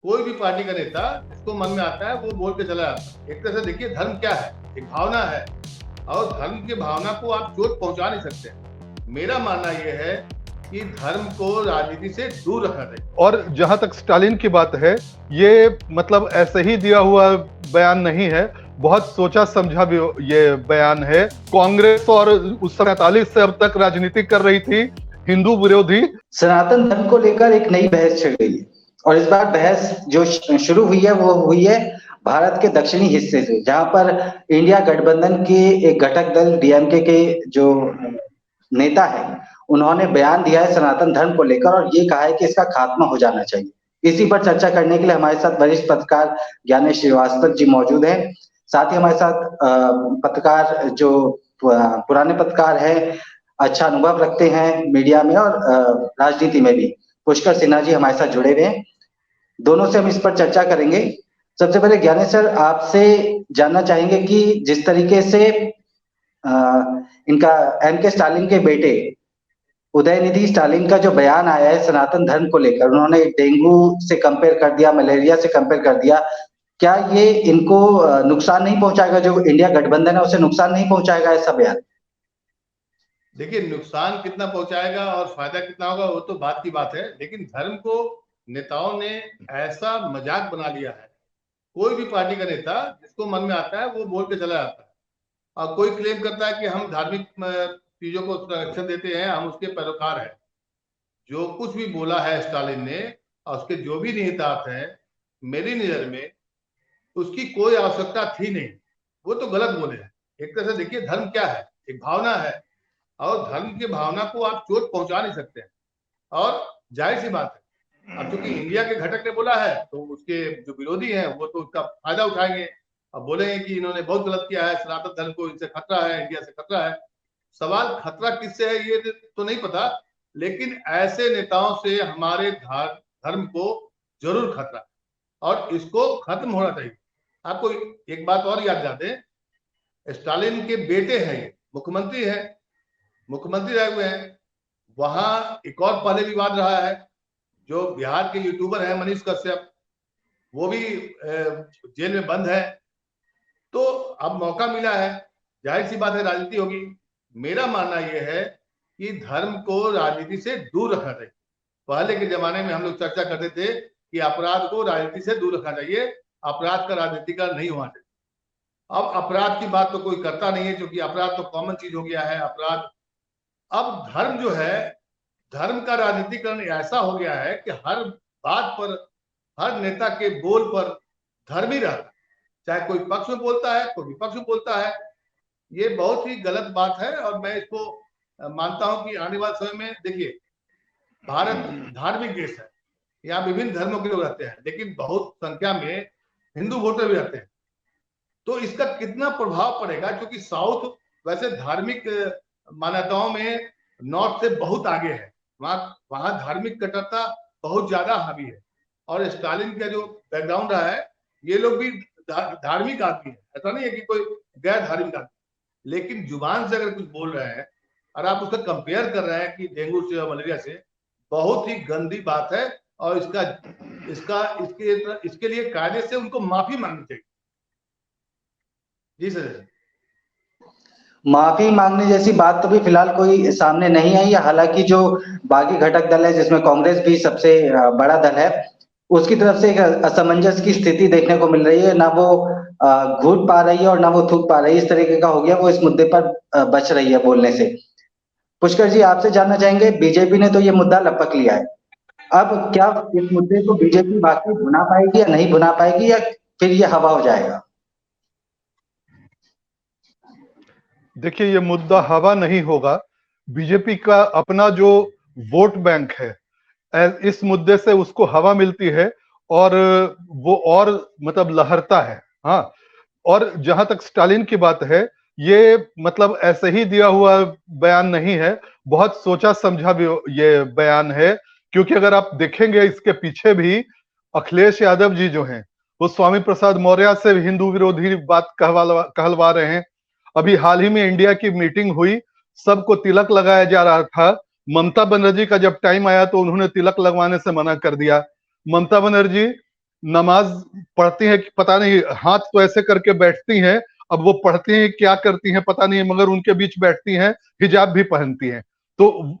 कोई भी पार्टी का नेता जिसको मन में आता है वो बोल के चला जाता है। एक तरह से देखिए, धर्म क्या है? एक भावना है, और धर्म की भावना को आप चोट पहुंचा नहीं सकते। मेरा मानना यह है कि धर्म को राजनीति से दूर रखना चाहिए। और जहां तक स्टालिन की बात है, ये मतलब ऐसे ही दिया हुआ बयान नहीं है, बहुत सोचा समझा भी ये बयान है। कांग्रेस और उस समय 47 से अब तक राजनीति कर रही थी हिंदू विरोधी। सनातन धर्म को लेकर एक नई बहस छिड़ गई है और इस बार बहस जो शुरू हुई है वो हुई है भारत के दक्षिणी हिस्से से, जहां पर इंडिया गठबंधन के एक घटक दल डीएमके के जो नेता है उन्होंने बयान दिया है सनातन धर्म को लेकर और ये कहा है कि इसका खात्मा हो जाना चाहिए। इसी पर चर्चा करने के लिए हमारे साथ वरिष्ठ पत्रकार ज्ञानेश श्रीवास्तव जी मौजूद हैं। साथ ही हमारे साथ पत्रकार जो पुराने पत्रकार हैं, अच्छा अनुभव रखते हैं मीडिया में और राजनीति में भी, पुष्कर सिन्हा जी हमारे साथ जुड़े हुए हैं। दोनों से हम इस पर चर्चा करेंगे। सबसे पहले ज्ञानेश सर, आपसे जानना चाहेंगे कि जिस तरीके से इनका एमके स्टालिन के बेटे उदयनिधि स्टालिन का जो बयान आया है सनातन धर्म को लेकर, उन्होंने डेंगू से कंपेयर कर दिया, मलेरिया से कंपेयर कर दिया, क्या ये इनको नुकसान नहीं पहुंचाएगा? जो इंडिया गठबंधन है उसे नुकसान नहीं पहुंचाएगा ऐसा बयान? देखिए, नुकसान कितना पहुंचाएगा और फायदा कितना होगा वो तो बात की बात है, लेकिन धर्म को नेताओं ने ऐसा मजाक बना लिया है। कोई भी पार्टी का नेता जिसको मन में आता है वो बोल के चला जाता है, और कोई क्लेम करता है कि हम धार्मिक चीजों को संरक्षण देते हैं, हम उसके पैरोकार हैं। जो कुछ भी बोला है स्टालिन ने और उसके जो भी निहितार्थ हैं, मेरी नजर में उसकी कोई आवश्यकता थी नहीं। वो तो गलत बोले हैं। एक तरह से देखिए, धर्म क्या है? एक भावना है, और धर्म की भावना को आप चोट पहुंचा नहीं सकते। और जाहिर सी बात है, अब चूंकि इंडिया के घटक ने बोला है तो उसके जो विरोधी हैं वो तो उसका फायदा उठाएंगे। अब बोलेंगे कि इन्होंने बहुत गलत किया है, सनातन धर्म को इनसे खतरा है, इंडिया से खतरा है। सवाल खतरा किससे है ये तो नहीं पता, लेकिन ऐसे नेताओं से हमारे धर्म को जरूर खतरा है, और इसको खत्म होना चाहिए। आपको एक बात और याद दिला दें, स्टालिन के बेटे हैं, ये मुख्यमंत्री है, मुख्यमंत्री रहे हुए हैं। वहां एक और पहले विवाद रहा है, जो बिहार के यूट्यूबर है मनीष कश्यप, वो भी जेल में बंद है। तो अब मौका मिला है, जाहिर सी बात है राजनीति होगी। मेरा मानना यह है कि धर्म को राजनीति से दूर रखना चाहिए। पहले के जमाने में हम लोग चर्चा करते थे कि अपराध को राजनीति से दूर रखना चाहिए, अपराध का राजनीति का नहीं होना चाहिए। अब अपराध की बात तो कोई करता नहीं है, क्योंकि अपराध तो कॉमन चीज हो गया है अपराध। अब धर्म जो है, धर्म का राजनीतिकरण ऐसा हो गया है कि हर बात पर, हर नेता के बोल पर धर्म ही रहता है, चाहे कोई पक्ष में बोलता है कोई विपक्ष में बोलता है। ये बहुत ही गलत बात है, और मैं इसको मानता हूं कि आने वाले समय में देखिए, भारत धार्मिक देश है, यहाँ विभिन्न धर्मों के लोग रहते हैं, लेकिन बहुत संख्या में हिंदू वोटर भी रहते हैं। तो इसका कितना प्रभाव पड़ेगा, क्योंकि साउथ वैसे धार्मिक मान्यताओं में नॉर्थ से बहुत आगे है, वहां धार्मिक कट्टरता बहुत ज्यादा हावी है। और स्टालिन का जो बैकग्राउंड रहा है, ये लोग भी धार्मिक आदमी है, ऐसा नहीं है कि कोई गैर धार्मिक आदमी, लेकिन जुबान से अगर कुछ बोल रहे हैं और आप उसका कंपेयर कर रहे हैं कि डेंगू से और मलेरिया से, बहुत ही गंदी बात है। और इसके लिए कायदे से उनको माफी मांगनी चाहिए। जी सर। माफी मांगने जैसी बात तो भी फिलहाल कोई सामने नहीं आई है। हालांकि जो बागी घटक दल है जिसमें कांग्रेस भी सबसे बड़ा दल है, उसकी तरफ से एक असमंजस की स्थिति देखने को मिल रही है। ना वो घूट पा रही है और ना वो थूक पा रही है, इस तरीके का हो गया। वो इस मुद्दे पर बच रही है बोलने से। पुष्कर जी, आपसे जानना चाहेंगे, बीजेपी ने तो ये मुद्दा लपक लिया है, अब क्या इस मुद्दे को बीजेपी वाकई भुना पाएगी या नहीं भुना पाएगी, या फिर ये हवा हो जाएगा? देखिए, ये मुद्दा हवा नहीं होगा। बीजेपी का अपना जो वोट बैंक है, इस मुद्दे से उसको हवा मिलती है और वो और मतलब लहरता है। हाँ, और जहां तक स्टालिन की बात है, ये मतलब ऐसे ही दिया हुआ बयान नहीं है, बहुत सोचा समझा भी ये बयान है। क्योंकि अगर आप देखेंगे इसके पीछे भी अखिलेश यादव जी जो हैं, वो स्वामी प्रसाद मौर्य से हिंदू विरोधी बात कहलवा रहे हैं। अभी हाल ही में इंडिया की मीटिंग हुई, सबको तिलक लगाया जा रहा था। ममता बनर्जी का जब टाइम आया तो उन्होंने तिलक लगवाने से मना कर दिया। ममता बनर्जी नमाज पढ़ती हैं कि पता नहीं, हाथ तो ऐसे करके बैठती हैं, अब वो पढ़ती हैं क्या करती हैं पता नहीं, मगर उनके बीच बैठती हैं, हिजाब भी पहनती हैं। तो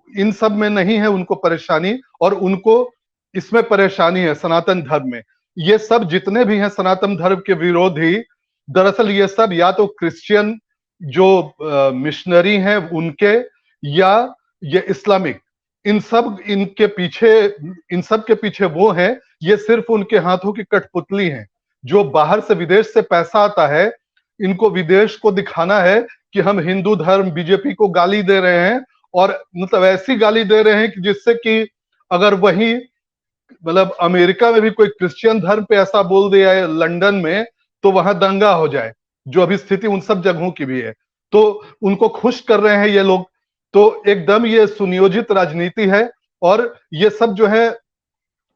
इन सब में नहीं है उनको परेशानी, और उनको इसमें परेशानी है सनातन धर्म में। ये सब जितने भी हैं सनातन धर्म के विरोधी, दरअसल ये सब या तो क्रिश्चियन जो मिशनरी हैं उनके, या ये इस्लामिक, इन सब के पीछे वो हैं। ये सिर्फ उनके हाथों की कठपुतली हैं। जो बाहर से विदेश से पैसा आता है, इनको विदेश को दिखाना है कि हम हिंदू धर्म, बीजेपी को गाली दे रहे हैं, और मतलब ऐसी गाली दे रहे हैं कि जिससे कि अगर वही मतलब अमेरिका में भी कोई क्रिश्चियन धर्म पे ऐसा बोल दिया है लंदन में, तो वहां दंगा हो जाए, जो अभी स्थिति उन सब जगहों की भी है। तो उनको खुश कर रहे हैं ये लोग। तो एकदम ये सुनियोजित राजनीति है, और ये सब जो है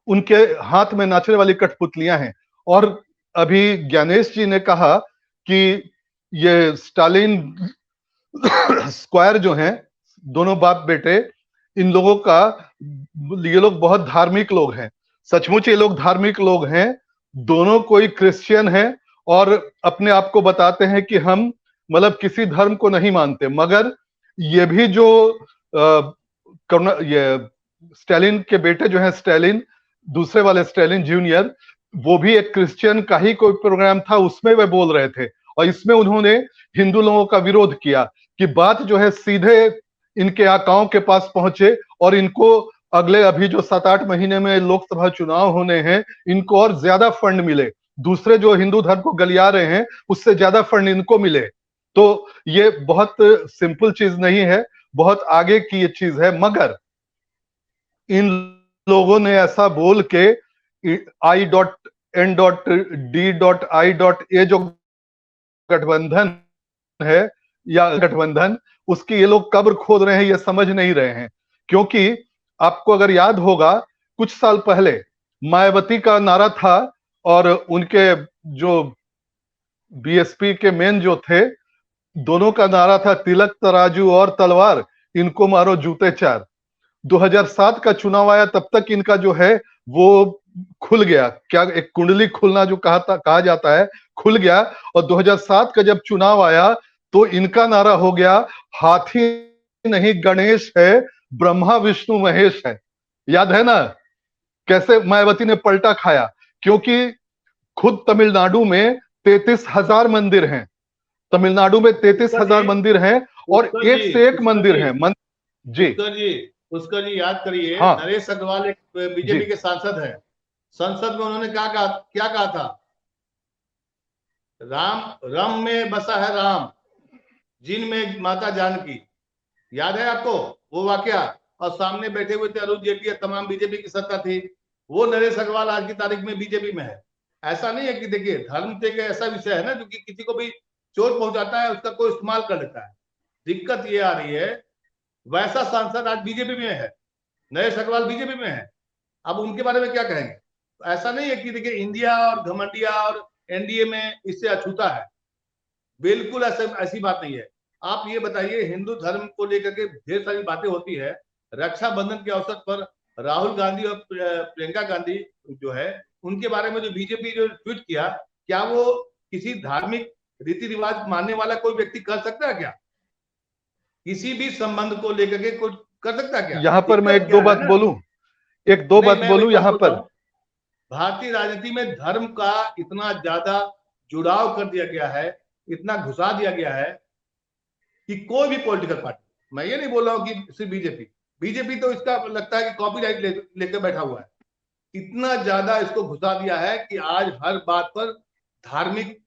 उनके हाथ में नाचने वाली कठपुतलियां हैं। और अभी ज्ञानेश जी ने कहा कि ये स्टालिन स्क्वायर जो हैं, दोनों बाप बेटे, इन लोगों का, ये लोग बहुत धार्मिक लोग हैं, सचमुच ये लोग धार्मिक लोग हैं। दोनों कोई क्रिश्चियन हैं और अपने आप को बताते हैं कि हम मतलब किसी धर्म को नहीं मानते, मगर ये भी जो ये स्टालिन के बेटे जो हैं, स्टालिन, दूसरे वाले स्टालिन जूनियर, वो भी एक क्रिश्चियन का ही कोई प्रोग्राम था, उसमें वे बोल रहे थे, और इसमें उन्होंने हिंदू लोगों का विरोध किया कि बात जो है सीधे इनके आकाओं के पास पहुंचे, और इनको अगले अभी जो 7-8 महीने में लोकसभा चुनाव होने हैं, इनको और ज्यादा फंड मिले, दूसरे जो हिंदू धर्म को गलिया रहे हैं उससे ज्यादा फंड इनको मिले। तो ये बहुत सिंपल चीज नहीं है, बहुत आगे की ये चीज है। मगर इन लोगों ने ऐसा बोल के I.N.D.I.A जो गठबंधन है, या गठबंधन, उसकी ये लोग कब्र खोद रहे हैं, ये समझ नहीं रहे हैं। क्योंकि आपको अगर याद होगा, कुछ साल पहले मायावती का नारा था, और उनके जो बीएसपी के मेन जो थे, दोनों का नारा था तिलक तराजू और तलवार, इनको मारो जूते चार। 2007 का चुनाव आया, तब तक इनका जो है वो खुल गया, क्या एक कुंडली खुलना जो कहा जाता है, खुल गया। और 2007 का जब चुनाव आया तो इनका नारा हो गया, हाथी नहीं गणेश है, ब्रह्मा विष्णु महेश है। याद है ना कैसे मायावती ने पलटा खाया? क्योंकि खुद तमिलनाडु में 33,000 मंदिर हैं, तमिलनाडु में 33,000 मंदिर हैं, और एक से एक मंदिर है। जी पुष्कर जी याद करिए, हाँ, नरेश अग्रवाल एक बीजेपी के सांसद हैं, संसद में उन्होंने क्या कहा था? रम में बसा है राम, जिन में माता जानकी। याद है आपको वो वाकया? और सामने बैठे हुए थे अरुण जेटली, तमाम बीजेपी की सत्ता थी। वो नरेश अग्रवाल आज की तारीख में बीजेपी में है। ऐसा नहीं है कि देखिए, धर्म तो एक ऐसा विषय है ना जो कि किसी को भी चोट पहुंचाता है, उसका कोई इस्तेमाल कर लेता है। दिक्कत ये आ रही है, वैसा सांसद आज बीजेपी में है, नरेश अग्रवाल बीजेपी में है। अब उनके बारे में क्या कहेंगे? ऐसा नहीं है कि देखिए इंडिया और घमंडिया और एनडीए में इससे अछूता है, बिल्कुल ऐसी बात नहीं है। आप ये बताइए, हिंदू धर्म को लेकर के ढेर सारी बातें होती है। रक्षाबंधन के अवसर पर राहुल गांधी और प्रियंका गांधी जो है, उनके बारे में जो बीजेपी जो ट्वीट किया, क्या वो किसी धार्मिक रीति रिवाज मानने वाला कोई व्यक्ति कर सकता है क्या? किसी भी संबंध को लेकर के कुछ कर सकता है क्या? यहां पर मैं एक दो बात बोलूं, यहां पर भारतीय राजनीति में धर्म का इतना ज्यादा जुड़ाव कर दिया गया है, इतना घुसा दिया गया है कि कोई भी पॉलिटिकल पार्टी, मैं ये नहीं बोल रहा हूं कि सिर्फ बीजेपी तो इसका लगता है कि कॉपीराइट लेकर बैठा हुआ है। इतना ज्यादा इसको घुसा दिया है कि आज हर बात पर धार्मिक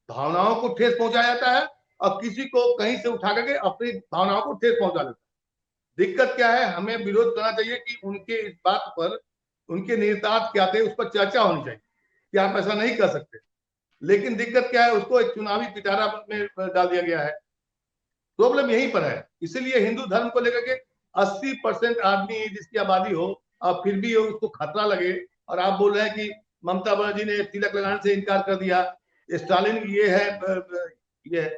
भावनाओं को ठेस पहुंचाया जाता है, और किसी को कहीं से उठा करके अपनी भावनाओं को ठेस पहुंचा देता है। दिक्कत क्या है? हमें विरोध करना चाहिए कि उनके इस बात पर, उनके निहितार्थ क्या थे, उस पर चर्चा होनी चाहिए कि आप ऐसा नहीं कर सकते। लेकिन दिक्कत क्या है, उसको एक चुनावी पिटारा में डाल दिया गया है। प्रॉब्लम यहीं पर है। इसीलिए हिंदू धर्म को लेकर के 80% आदमी जिसकी आबादी हो, और फिर भी उसको खतरा लगे, और आप बोल रहे हैं कि ममता बनर्जी ने तिलक लगाने से इनकार कर दिया, स्टालिन ये है।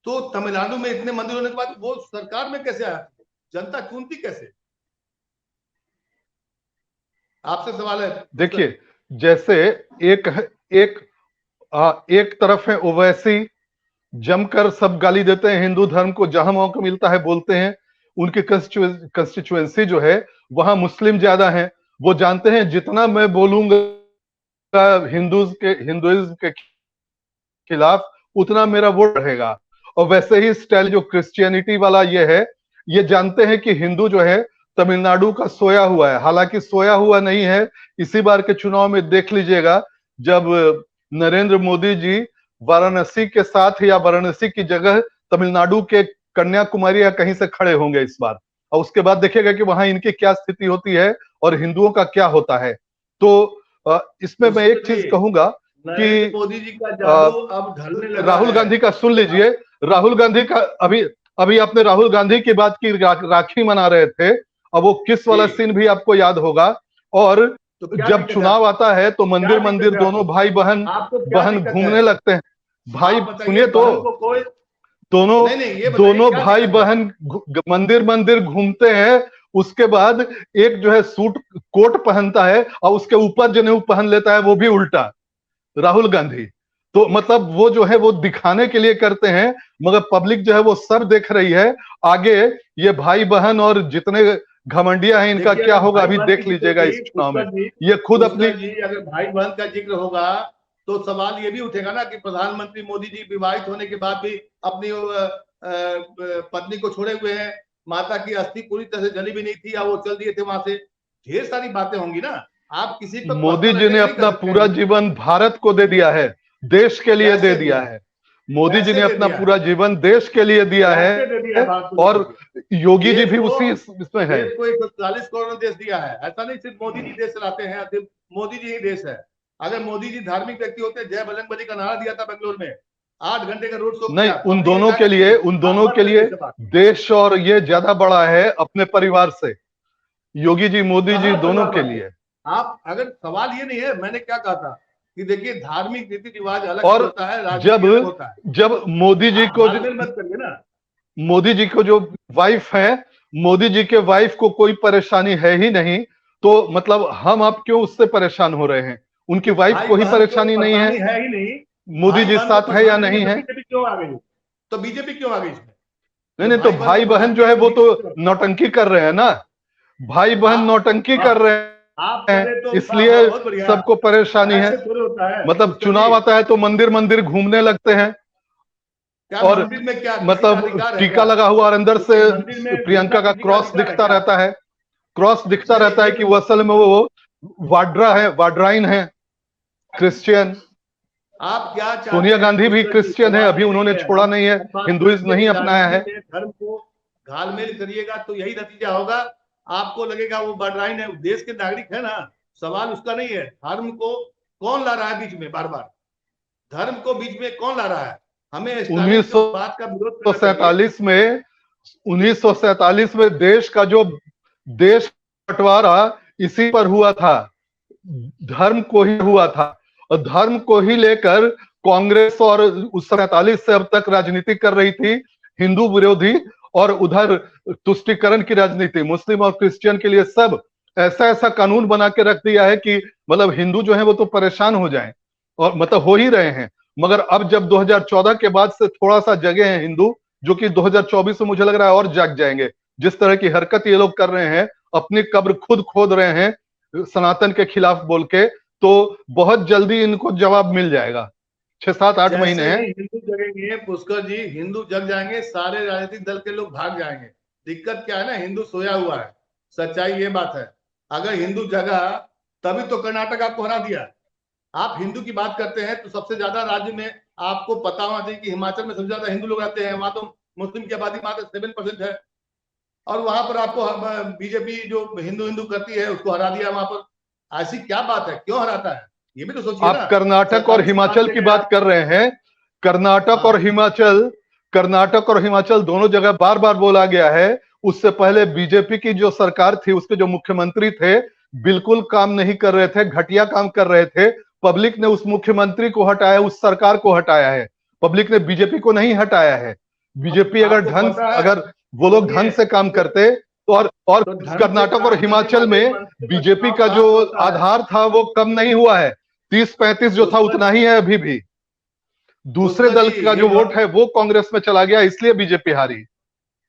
तो तमिलनाडु में इतने मंदिर होने के बाद वो सरकार में कैसे आया? जनता चुनती कैसे? आपसे सवाल है। देखिए, जैसे एक एक एक तरफ है ओवैसी, जमकर सब गाली देते हैं हिंदू धर्म को, जहां मौका मिलता है बोलते हैं। उनकी कंस्टिट्यूएंसी जो है वहां मुस्लिम ज्यादा है, वो जानते हैं जितना मैं बोलूंगा हिंदुइज्म के खिलाफ उतना मेरा वोट रहेगा। और वैसे ही स्टाइल जो क्रिश्चियनिटी वाला ये है, ये जानते हैं कि हिंदू जो है तमिलनाडु का सोया हुआ है, हालांकि सोया हुआ नहीं है। इसी बार के चुनाव में देख लीजिएगा, जब नरेंद्र मोदी जी वाराणसी के साथ या वाराणसी की जगह तमिलनाडु के कन्याकुमारी या कहीं से खड़े होंगे इस बार, और उसके बाद देखिएगा कि वहां इनकी क्या स्थिति होती है और हिंदुओं का क्या होता है। तो इसमें मैं एक चीज कहूंगा कि मोदी जी का जादू अब ढलने लगा राहुल है। गांधी का सुन लीजिए, राहुल गांधी का अभी अभी आपने राहुल गांधी की बात की, राखी मना रहे थे, अब वो किस वाला सीन भी आपको याद होगा। और तो क्या जब दिक्कत चुनाव है? आता है तो मंदिर क्या मंदिर दिक्कत है दोनों आपको? भाई बहन आपको क्या बहन दिक्कत घूमने है? लगते हैं। भाई आप बताइए, सुनिए तो, बहन को कोई दोनों नहीं नहीं, ये बताइए दोनों क्या भाई दिक्कत है? बहन मंदिर मंदिर घूमते हैं, उसके बाद एक जो है सूट कोट पहनता है और उसके ऊपर जनेऊ पहन लेता है, वो भी उल्टा, राहुल गांधी। तो मतलब वो जो है वो दिखाने के लिए करते हैं, मगर पब्लिक जो है वो सब देख रही है। आगे ये भाई बहन और जितने घमंडिया हैं इनका देखिए, क्या अगर होगा भाई अभी बहन देख की लीजिएगा इस जिक्र चुनाव में। होगी, ये खुद अपनी पुष्कर जी, अगर भाई बहन का जिक्र होगा तो सवाल ये भी उठेगा ना कि प्रधानमंत्री मोदी जी विवाहित होने के बाद भी अपनी पत्नी को छोड़े हुए हैं, माता की अस्थि पूरी तरह से जली भी नहीं थी या वो चल दिए थे वहां से। ढेर सारी बातें होंगी ना, आप किसी पर मोदी पर्सनल जी ने अटैक नहीं कर अपना सकते पूरा हैं। जीवन भारत को दे दिया है, देश के लिए दे कैसे दिया दिया? है। मोदी जी कैसे ने दे अपना दिया है? पूरा जीवन देश के लिए दिया कैसे दे दिया है, भारत को और योगी जी देश भी को? उसी इसमें है। देश को 140 करोड़ देश दिया है, ऐसा नहीं सिर्फ मोदी जी देश चलाते हैं, सिर्फ मोदी जी ही देश है। अगर मोदी जी धार्मिक व्यक्ति होते, जय बजरंगबली का नारा दिया था बेंगलोर में, 8 घंटे का रोड शो नहीं, किया, उन पब्लिक ने दोनों जाके के लिए सुनी। उन आप दोनों मत के लिए करिए सवाल। देश और ये ज्यादा बड़ा है अपने परिवार से, योगी जी मोदी जी कहाँ दोनों परिवार के बात है? लिए। आप अगर सवाल ये नहीं है, मैंने क्या कहा था कि देखिए धार्मिक रीति रिवाज अलग से और होता है, जब राजनीति अलग होता है। जब आप घालमेल मत करिए ना। मोदी जी को जो वाइफ है, मोदी जी के वाइफ को कोई परेशानी है ही नहीं, तो मतलब हम आप क्यों उससे परेशान हो रहे हैं? उनकी वाइफ भाई को ही बहन को परेशानी नहीं है, परेशानी है ही नहीं। मोदी भाई जी बहन को साथ है या परेशानी नहीं नहीं है तो है? बीजेपी क्यों आ गई? तो बीजेपी क्यों आ गई इसमें? नहीं जब नहीं, तो भाई बहन भाई को बहन परेशानी जो है है वो तो तो बीजेपी क्यों? नौटंकी कर रहे हैं ना, भाई बहन आप नौटंकी वाह, कर रहे आप हैं, करे तो वाह इसलिए वाह, बहुत बढ़िया। सबको परेशानी है। ऐसे थोड़े होता है मतलब पुष्कर चुनाव जी। आता है तो मंदिर मंदिर घूमने लगते हैं, क्या और मंदिर में क्या किसी का मतलब अधिकार है टीका क्या? लगा हुआ और अंदर से मंदिर में प्रियंका घुसना का किसी का क्रॉस अधिकार है दिखता क्या? रहता है, क्रॉस दिखता नहीं नहीं, रहता है ये कि तो वो असल में वो वाड्रा है, वाड्राइन है, क्रिश्चियन। आप क्या चाहते सोनिया हैं गांधी भी पुष्कर जी? क्रिश्चियन है, सवाल अभी ये उन्होंने नहीं है। छोड़ा नहीं है, हम बात हिंदुइज्म करेंगे नहीं कि अपनाया है। राजनीति में धर्म को घालमेल करिएगा तो यही नतीजा होगा। आपको लगेगा वो बडराइन है, देश के नागरिक है ना, सवाल उसका नहीं है। धर्म को कौन ला रहा है बीच में? बार बार धर्म को बीच में कौन ला रहा है? हमें स्टालिन की बात का विरोध करना चाहिए। 1947 में 1947 में देश का जो देश बंटवारा इसी पर हुआ था, धर्म को ही हुआ था, और धर्म को ही लेकर कांग्रेस और उस 47 से अब तक राजनीति कर रही थी, हिंदू विरोधी, और उधर तुष्टीकरण की राजनीति, मुस्लिम और क्रिश्चियन के लिए सब ऐसा ऐसा कानून बना के रख दिया है कि मतलब हिंदू जो है वो तो परेशान हो जाएं, और मतलब हो ही रहे हैं। मगर अब जब 2014 के बाद से थोड़ा सा जगे हैं हिंदू, जो कि 2024 में मुझे लग रहा है और जाग जाएंगे। जिस तरह की हरकत ये लोग कर रहे हैं, अपनी कब्र खुद खोद रहे हैं सनातन के खिलाफ बोल के, तो बहुत जल्दी इनको जवाब मिल जाएगा। 6-7-8 महीने जैसे हैं। ही हिंदू जगेंगे पुष्कर जी, हिंदू जग जाएंगे, सारे राजनीतिक दल के लोग भाग जाएंगे। दिक्कत क्या है ना, हिंदू सोया हुआ है, सच्चाई ये बात है। अगर हिंदू जगा तभी तो कर्नाटक आपको हरा दिया। आप हिंदू की बात करते हैं तो सबसे ज्यादा राज्य में आपको पता होना चाहिए कि हिमाचल में सबसे ज्यादा हिंदू लोग रहते हैं, वहां तो मुस्लिम की आबादी मात्र 7% है, और वहां पर आपको बीजेपी जो हिंदू हिंदू करती है उसको हरा दिया वहां पर। ऐसी क्या बात है, क्यों हराता है? ये भी तो सोचिए ना। आप कर्नाटक और 47 हिमाचल की जगह बात कर रहे हैं, कर्नाटक और हाँ, हिमाचल, कर्नाटक और हिमाचल दोनों जगह बार बार बोला गया है। उससे पहले बीजेपी की जो सरकार थी, उसके जो मुख्यमंत्री थे, बिल्कुल काम नहीं कर रहे थे, घटिया काम कर रहे थे। पब्लिक ने उस मुख्यमंत्री को हटाया, उस सरकार को हटाया है, पब्लिक ने बीजेपी को नहीं हटाया है। बीजेपी अगर आपको ढंग पता है, अगर वो लोग ढंग से काम करते और तो ढंग से कर्नाटक और काम करने हिमाचल वाले में मंत्रियों का बीजेपी चुनाव का जो कहाँ होता है? आधार था वो कम नहीं हुआ है, 30-35 जो था पुष्कर उतना ही है अभी भी। दूसरे पुष्कर दल जी, का ये जो वोट है वो कांग्रेस में चला गया, इसलिए बीजेपी हारी।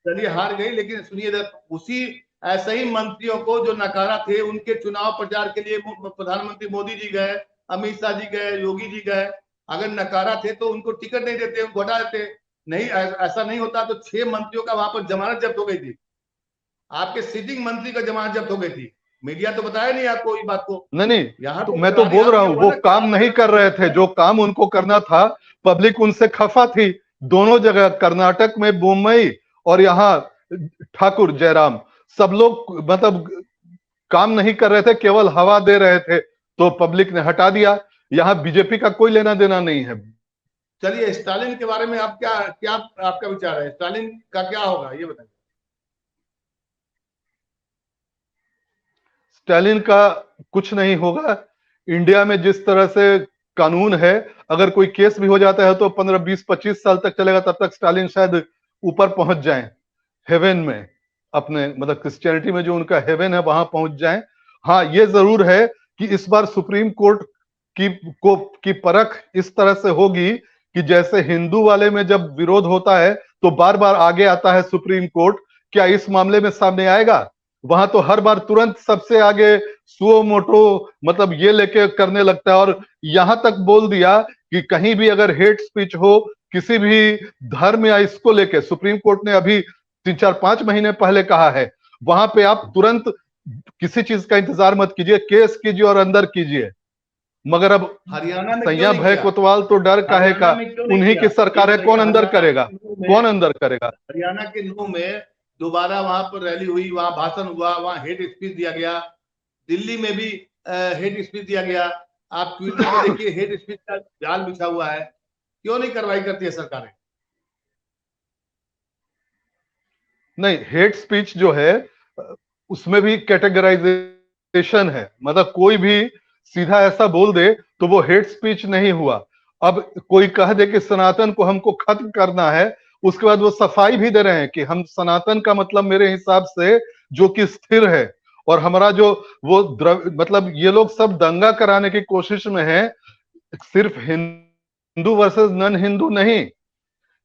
चलिए हार गई, लेकिन सुनिए इधर, उसी ऐसे ही मंत्रियों को जो नकारा थे, उनके चुनाव प्रचार के लिए प्रधानमंत्री मोदी जी गए, अमित शाह जी गए, योगी जी गए। अगर नकारा थे तो उनको टिकट नहीं देते, उनको हटा देते। नहीं, ऐसा नहीं होता तो 6 मंत्रियों का वहां पर जमानत जब्त हो गई थी। आपके सिटिंग मंत्री का जमानत जब्त हो गई थी। मीडिया तो बताया नहीं आपको इस बात को। नहीं नहीं, यहाँ तो तो मैं तो पुरानी बोल अब रहा ये हूं हुआ वो ना कि काम आप नहीं कर रहे थे जो काम उनको करना था। पब्लिक उनसे खफा थी दोनों जगह, कर्नाटक में मुंबई और यहाँ ठाकुर जयराम, सब लोग मतलब काम नहीं कर रहे थे, केवल हवा दे रहे थे, तो पब्लिक ने हटा दिया। यहाँ बीजेपी का कोई लेना देना नहीं है। चलिए, स्टालिन के बारे में आप क्या क्या आपका विचार है? स्टालिन का क्या होगा ये बताइए। स्टालिन का कुछ नहीं होगा। इंडिया में जिस तरह से कानून है, अगर कोई केस भी हो जाता है तो 15-20-25 साल तक चलेगा, तब तक स्टालिन शायद ऊपर पहुंच जाए, हेवन में, अपने मतलब क्रिश्चियनिटी में जो उनका हेवन है वहां पहुंच जाए। हाँ, ये जरूर है कि इस बार सुप्रीम कोर्ट की परख इस तरह से होगी कि जैसे हिंदू वाले में जब विरोध होता है तो बार बार आगे आता है सुप्रीम कोर्ट, क्या इस मामले में सामने आएगा? वहां तो हर बार तुरंत सबसे आगे सुओ मोटो मतलब ये लेके करने लगता है, और यहां तक बोल दिया कि कहीं भी अगर हेट स्पीच हो किसी भी धर्म या इसको लेके, सुप्रीम कोर्ट ने अभी 3-4-5 महीने पहले कहा है, वहां पे आप तुरंत किसी चीज का इंतजार मत कीजिए, केस कीजिए और अंदर कीजिए। मगर अब हरियाणा में क्यों सैया नहीं भय किया? कोतवाल तो डर काहे का, हरियाणा में क्यों नहीं उन्हीं किया? की सरकार है, एक कौन अंदर हरियाणा करेगा? के नूह में कौन अंदर करेगा? हरियाणा के नूह में दोबारा वहां पर रैली हुई, वहां भाषण हुआ, वहां हेट स्पीच दिया गया। दिल्ली में भी हेट स्पीच दिया गया। आप ट्विटर पे देखिए, हेट स्पीच का जाल बिछा हुआ है। क्यों नहीं कार्रवाई करती है सरकारें? नहीं, हेट स्पीच जो है उसमें भी कैटेगराइजेशन है, मतलब कोई भी सीधा ऐसा बोल दे तो वो हेट स्पीच नहीं हुआ। अब कोई कह दे कि सनातन को हमको खत्म करना है, उसके बाद वो सफाई भी दे रहे हैं कि हम सनातन का मतलब मेरे हिसाब से जो कि स्थिर है, और हमारा जो वो मतलब ये लोग सब दंगा कराने की कोशिश में है। सिर्फ हिंदू वर्सेस नॉन हिंदू नहीं,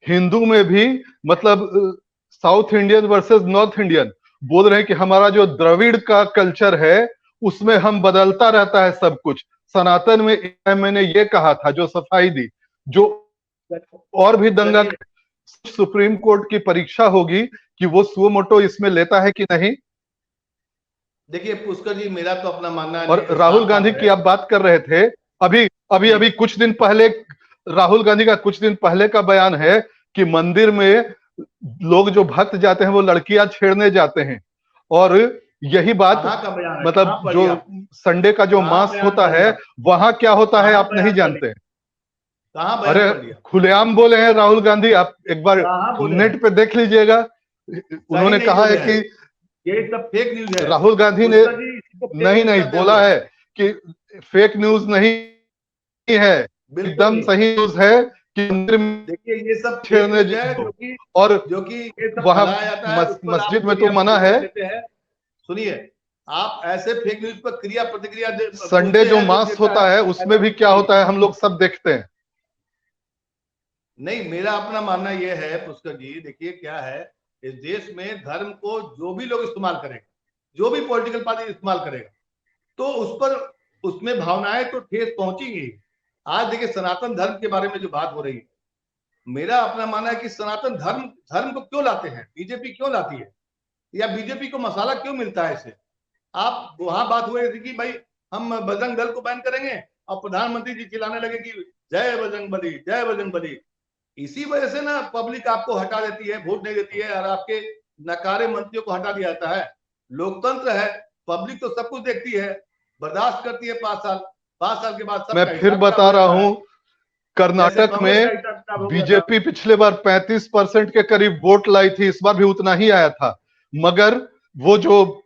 हिंदू में भी मतलब south Indian versus north Indian बोल रहे हैं कि हमारा जो द्रविड़ का कल्चर है उसमें हम बदलता रहता है सब कुछ। सनातन में मैंने ये कहा था, जो सफाई दी, जो और भी दंगा। सुप्रीम कोर्ट की परीक्षा होगी कि वो सुओ मोटो इसमें लेता है कि नहीं। देखिए पुष्कर जी, मेरा तो अपना मानना है, और राहुल गांधी की आप बात कर रहे थे, अभी अभी अभी कुछ दिन पहले राहुल गांधी का कुछ दिन पहले का बयान है कि मंदिर में लोग जो भक्त जाते हैं वो लड़कियां छेड़ने जाते हैं। और यही बात मतलब जो संडे का जो मास होता है वहां क्या होता है आप नहीं जानते। अरे खुलेआम बोले हैं राहुल गांधी, आप एक बार नेट पे देख लीजिएगा। उन्होंने कहा है कि ये सब फेक न्यूज है। राहुल गांधी ने नहीं बोला है कि फेक न्यूज नहीं है, एकदम सही न्यूज है कि मंदिर में देखिए ये सब छेड़ने और जो कि वहां मस्जिद में तो मना है। सुनिए, आप ऐसे फेक न्यूज पर क्रिया प्रतिक्रिया संडे जो मास होता है उसमें भी क्या होता है हम लोग सब देखते हैं। नहीं, मेरा अपना मानना यह है पुष्कर जी, देखिए क्या है, इस देश में धर्म को जो भी लोग इस्तेमाल करेगा, जो भी पॉलिटिकल पार्टी इस्तेमाल करेगा, तो उस पर उसमें भावनाएं तो ठेस पहुंचेंगी। आज देखिए सनातन धर्म के बारे में जो बात हो रही है, मेरा अपना मानना है कि सनातन धर्म को क्यों लाते हैं, बीजेपी क्यों लाती है, या बीजेपी को मसाला क्यों मिलता है इससे? आप वहां बात हुई थी कि भाई हम बजरंग दल को बैन करेंगे, और प्रधानमंत्री जी चिल्लाने लगे कि जय बजरंग बली, जय बजरंग बली। इसी वजह से ना पब्लिक आपको हटा देती है, वोट नहीं देती है, और आपके नकारे मंत्रियों को हटा दिया जाता है। लोकतंत्र है, पब्लिक तो सब कुछ देखती है, बर्दाश्त करती है 5 साल के बाद सब। मैं फिर बता रहा हूं, कर्नाटक में बीजेपी पिछले बार 35% के करीब वोट लाई थी, इस बार भी उतना ही आया था। मगर वो जो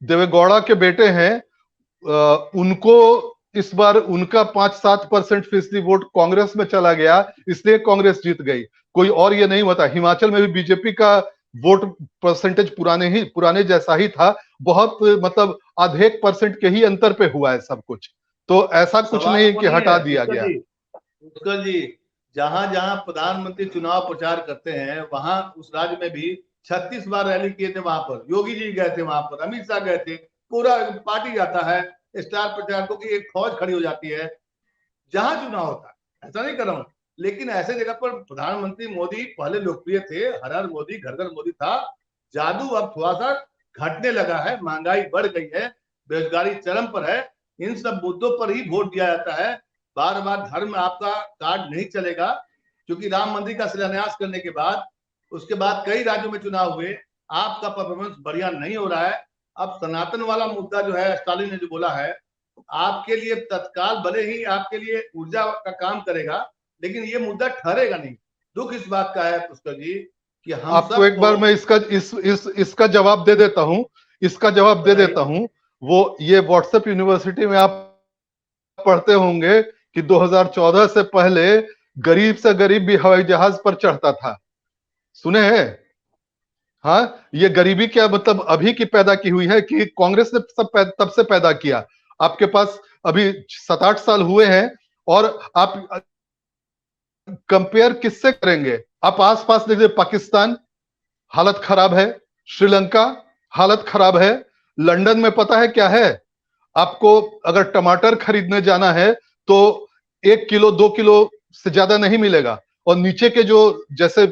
देवेगौड़ा के बेटे हैं उनको इस बार उनका 5-7% फीसदी वोट कांग्रेस में चला गया, इसलिए कांग्रेस जीत गई। कोई और ये नहीं होता। हिमाचल में भी बीजेपी का वोट परसेंटेज पुराने जैसा ही था, बहुत मतलब आधे 1% के ही अंतर पे हुआ है सब कुछ। तो ऐसा कुछ सवाल नहीं वो कि नहीं हटा है दिया गया। पुष्कर जी, जहां जहां प्रधानमंत्री चुनाव प्रचार करते हैं वहां उस राज्य में भी 36 बार रैली किए थे, वहां पर योगी जी गए थे, वहां पर अमित शाह गए थे, पूरा पार्टी जाता है, स्टार प्रचारकों की एक फौज खड़ी हो जाती है जहां चुनाव होता है। ऐसा नहीं कर रहा हूं, लेकिन ऐसे जगह पर प्रधानमंत्री मोदी पहले लोकप्रिय थे, हर हर मोदी घर घर मोदी था। जादू अब थोड़ा सा घटने लगा है, महंगाई बढ़ गई है, बेरोजगारी चरम पर है, इन सब मुद्दों पर ही वोट दिया जाता है। बार बार धर्म आपका कार्ड नहीं चलेगा, क्योंकि राम मंदिर का शिलान्यास करने के बाद उसके बाद कई राज्यों में चुनाव हुए, आपका परफॉर्मेंस बढ़िया नहीं हो रहा है। अब सनातन वाला मुद्दा जो है, स्टालिन ने जो बोला है, आपके लिए तत्काल भले ही आपके लिए ऊर्जा का काम करेगा, लेकिन ये मुद्दा ठहरेगा नहीं। दुख इस बात का है पुष्कर जी कि हम आपको एक सबको बार मैं इसका जवाब दे देता हूं, इसका जवाब दे देता हूं। वो ये व्हाट्सएप यूनिवर्सिटी में आप पढ़ते होंगे कि 2014 से पहले गरीब से गरीब भी हवाई जहाज पर चढ़ता था, सुने हैं? हाँ, ये गरीबी क्या मतलब अभी की पैदा की हुई है कि कांग्रेस ने तब से पैदा किया? आपके पास अभी 7-8 साल हुए हैं और आप कंपेयर किससे करेंगे? आप आसपास देखिए, पाकिस्तान हालत खराब है, श्रीलंका हालत खराब है, लंदन में पता है क्या है? आपको अगर टमाटर खरीदने जाना है तो 1 किलो 2 किलो से ज्यादा नहीं मिलेगा, और नीचे के जो जैसे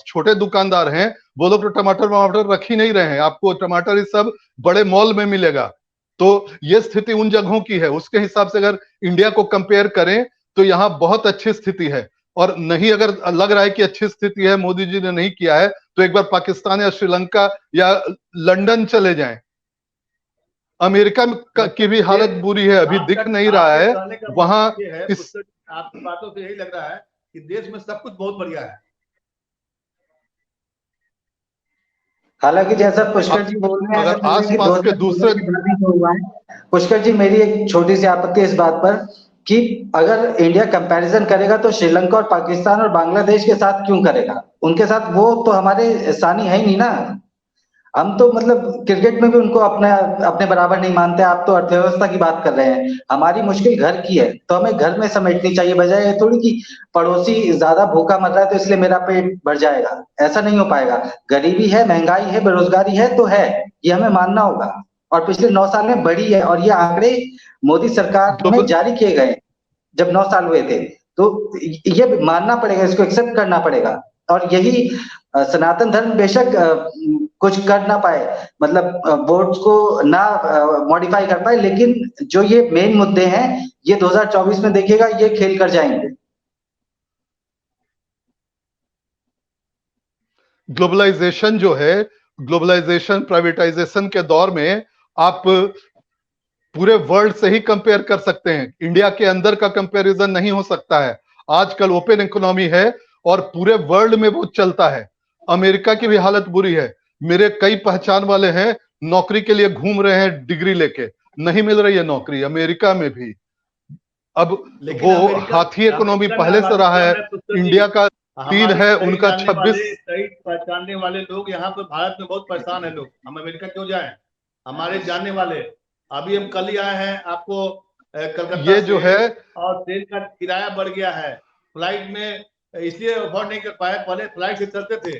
छोटे दुकानदार हैं वो लोग तो टमाटर वमाटर रख ही नहीं रहे हैं, आपको टमाटर इस सब बड़े मॉल में मिलेगा। तो ये स्थिति उन जगहों की है, उसके हिसाब से अगर इंडिया को कंपेयर करें तो यहाँ बहुत अच्छी स्थिति है। और नहीं, अगर लग रहा है कि अच्छी स्थिति है, मोदी जी ने नहीं किया है, तो एक बार पाकिस्तान या श्रीलंका या लंदन चले जाएं। अमेरिका की भी हालत बुरी है, अभी दिख नहीं रहा है वहां। इस आपकी बातों से यही लग रहा है कि देश में सब कुछ बहुत बढ़िया है। हालांकि जैसा पुष्कर जी बोल रहे हैं, ऐसा अगर लग रहा है कि आसपास के 2014 दूसरे के बाद ही तो हुआ है। पुष्कर जी, मेरी एक छोटी सी आपत्ति है इस बात पर कि अगर इंडिया कंपैरिजन करेगा तो श्रीलंका और पाकिस्तान और बांग्लादेश के साथ क्यों करेगा? उनके साथ वो तो हमारे सानी है ही नहीं ना। हम तो मतलब क्रिकेट में भी उनको अपने अपने बराबर नहीं मानते। आप तो अर्थव्यवस्था की बात कर रहे हैं, हमारी मुश्किल घर की है तो हमें घर में समेटनी चाहिए, बजाय ये थोड़ी कि पड़ोसी ज्यादा भूखा मर रहा है तो इसलिए मेरा पेट भर जाएगा। ऐसा नहीं हो पाएगा। गरीबी है, महंगाई है, बेरोजगारी है तो है, ये हमें मानना होगा। और पिछले 9 साल में बढ़ी है, और ये आंकड़े मोदी सरकार में जारी किए गए जब 9 साल हुए थे। तो ये मानना पड़ेगा, इसको एक्सेप्ट करना पड़ेगा। और यही सनातन धर्म बेशक कुछ कर ना पाए, मतलब वोट्स को ना मॉडिफाई कर पाए, लेकिन जो ये मेन मुद्दे हैं ये 2024 में देखिएगा ये खेल कर जाएंगे। ग्लोबलाइजेशन जो है, ग्लोबलाइजेशन प्राइवेटाइजेशन के दौर में आप पूरे वर्ल्ड से ही कंपेयर कर सकते हैं, इंडिया के अंदर का कंपैरिजन नहीं हो सकता है। आजकल ओपन इकोनॉमी है और पूरे वर्ल्ड में वो चलता है। अमेरिका की भी हालत बुरी है, मेरे कई पहचान वाले हैं नौकरी के लिए घूम रहे हैं, डिग्री लेके नहीं मिल रही है नौकरी अमेरिका में भी। अब वो हाथी इकोनॉमी पहले से रहा है, इंडिया का 3 है, उनका 26। कई पहचानने वाले लोग यहाँ पर भारत में बहुत परेशान है लोग, हम अमेरिका क्यों जाएं? हमारे जानने वाले, अभी हम कल ही आए हैं, आपको कलकत्ता ये जो है, और ट्रेन का किराया बढ़ गया है, फ्लाइट में इसलिए अफोर्ड नहीं कर पाए, पहले फ्लाइट से चलते थे,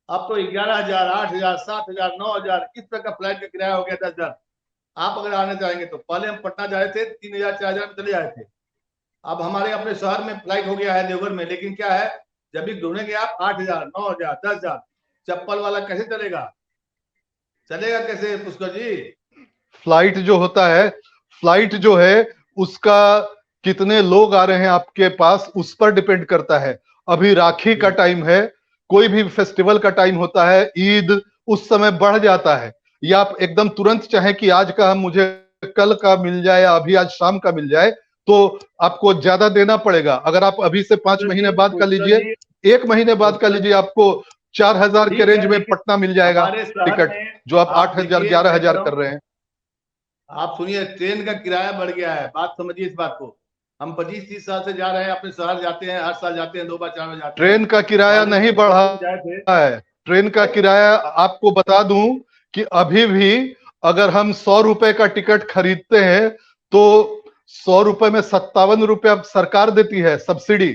अब तो 11,000 8,000 7,000 9,000 इस तरह का फ्लाइट का किराया हो गया 10,000। आप अगर आने चाहेंगे तो पहले हम पटना जा रहे थे 3,000 4,000 में चले आए थे, अब हमारे अपने शहर में फ्लाइट हो गया है देवघर में, लेकिन क्या है जब भी ढूंढेंगे आप 8,000 9,000 10,000, चप्पल वाला कैसे चलेगा? चलेगा कैसे पुष्कर जी? फ्लाइट जो होता है, फ्लाइट जो है उसका कितने लोग आ रहे हैं आपके पास उस पर डिपेंड करता है। अभी राखी का टाइम है, कोई भी फेस्टिवल का टाइम होता है, ईद, उस समय बढ़ जाता है। या आप एकदम तुरंत चाहे कि आज का मुझे कल का मिल जाए या अभी आज शाम का मिल जाए तो आपको ज्यादा देना पड़ेगा। अगर आप अभी से 5 महीने बाद का लीजिए, 1 महीने बाद का लीजिए, आपको 4,000 के रेंज में पटना मिल जाएगा टिकट, जो आप 8,000 11,000 कर रहे हैं। आप सुनिए, ट्रेन का किराया बढ़ गया है, बात समझिए इस बात को। हम 25-30 साल से जा रहे हैं, अपने शहर जाते हैं, हर साल जाते हैं, 2 बार 4 बार जाते हैं। ट्रेन का किराया नहीं बढ़ा है, ट्रेन का किराया आपको बता दूं कि अभी भी अगर हम 100 रुपए का टिकट खरीदते हैं तो 100 रुपए में 57 रुपया सरकार देती है सब्सिडी।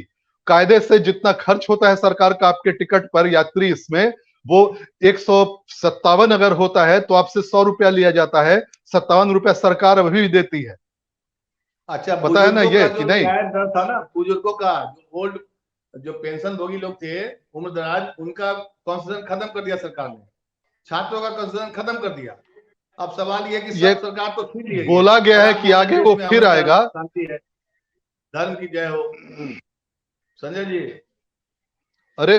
कायदे से जितना खर्च होता है सरकार का आपके टिकट पर यात्री, इसमें वो 157 अगर होता है तो आपसे 100 रुपया लिया जाता है, 57 रुपया सरकार अभी भी देती है। अच्छा, पता है ना ये कि नहीं? दर था ना बुजुर्गों का, जो ओल्ड, जो पेंशन भोगी लोग थे, उम्र दराज, उनका कंसेशन खत्म कर दिया सरकार ने, छात्रों का कंसेशन खत्म कर दिया। अब सवाल ये कि सब सरकार तो छीन ली, बोला गया है कि आगे वो फिर आएगा। शांति है, धर्म की जय हो। संजय जी, अरे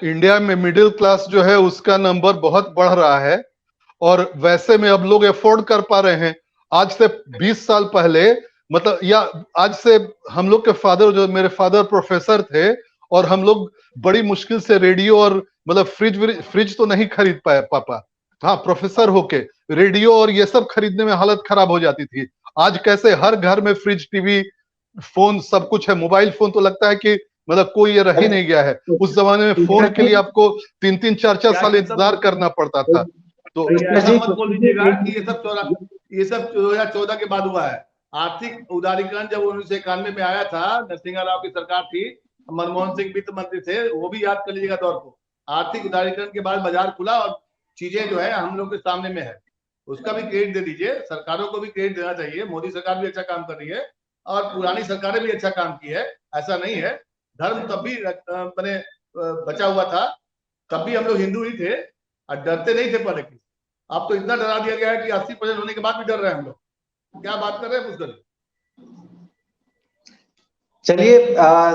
इंडिया में मिडिल क्लास जो है उसका नंबर बहुत बढ़ रहा है और वैसे में अब लोग अफोर्ड कर पा रहे हैं। आज से 20 साल पहले, मतलब या आज से हम लोग के फादर, जो मेरे फादर प्रोफेसर थे, और हम लोग बड़ी मुश्किल से रेडियो और मतलब फ्रिज तो नहीं खरीद पाए पापा, हाँ प्रोफेसर होके रेडियो और ये सब खरीदने में हालत खराब हो जाती थी। आज कैसे हर घर में फ्रिज, टीवी, फोन सब कुछ है। मोबाइल फोन तो लगता है कि मतलब कोई ये रह ही नहीं गया है। उस जमाने में फोन के लिए आपको 3-3, 4-4 साल इंतजार करना पड़ता था। तो ऐसा मत बोल दीजिएगा कि ये सब 2014 के बाद हुआ है। आर्थिक उदारीकरण जब 1991 में आया था, नरसिंह राव की सरकार थी, मनमोहन सिंह वित्त मंत्री थे, वो भी याद कर लीजिएगा दौर को। आर्थिक उदारीकरण के बाद बाजार खुला और चीजें जो है हम लोग के सामने में है, उसका भी क्रेडिट दे दीजिए। सरकारों को भी क्रेडिट देना चाहिए। मोदी सरकार भी अच्छा काम कर रही है और पुरानी सरकारें भी अच्छा काम की है, ऐसा नहीं है। धर्म तब भी मैंने बचा हुआ था, तब भी हम लोग हिंदू ही थे और डरते नहीं थे पहले की। अब तो इतना डरा दिया गया है कि 80% होने के बाद भी डर रहे हैं हम लोग। क्या बात कर रहे हैं पुष्कर? चलिए,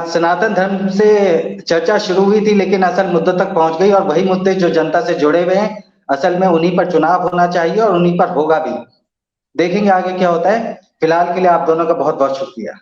सनातन धर्म से चर्चा शुरू हुई थी लेकिन असल मुद्दों तक पहुंच गई, और वही मुद्दे जो जनता से जुड़े हुए हैं, असल में उन्हीं पर चुनाव होना चाहिए और उन्हीं पर होगा भी। देखेंगे आगे क्या होता है। फिलहाल के लिए आप दोनों का बहुत बहुत शुक्रिया।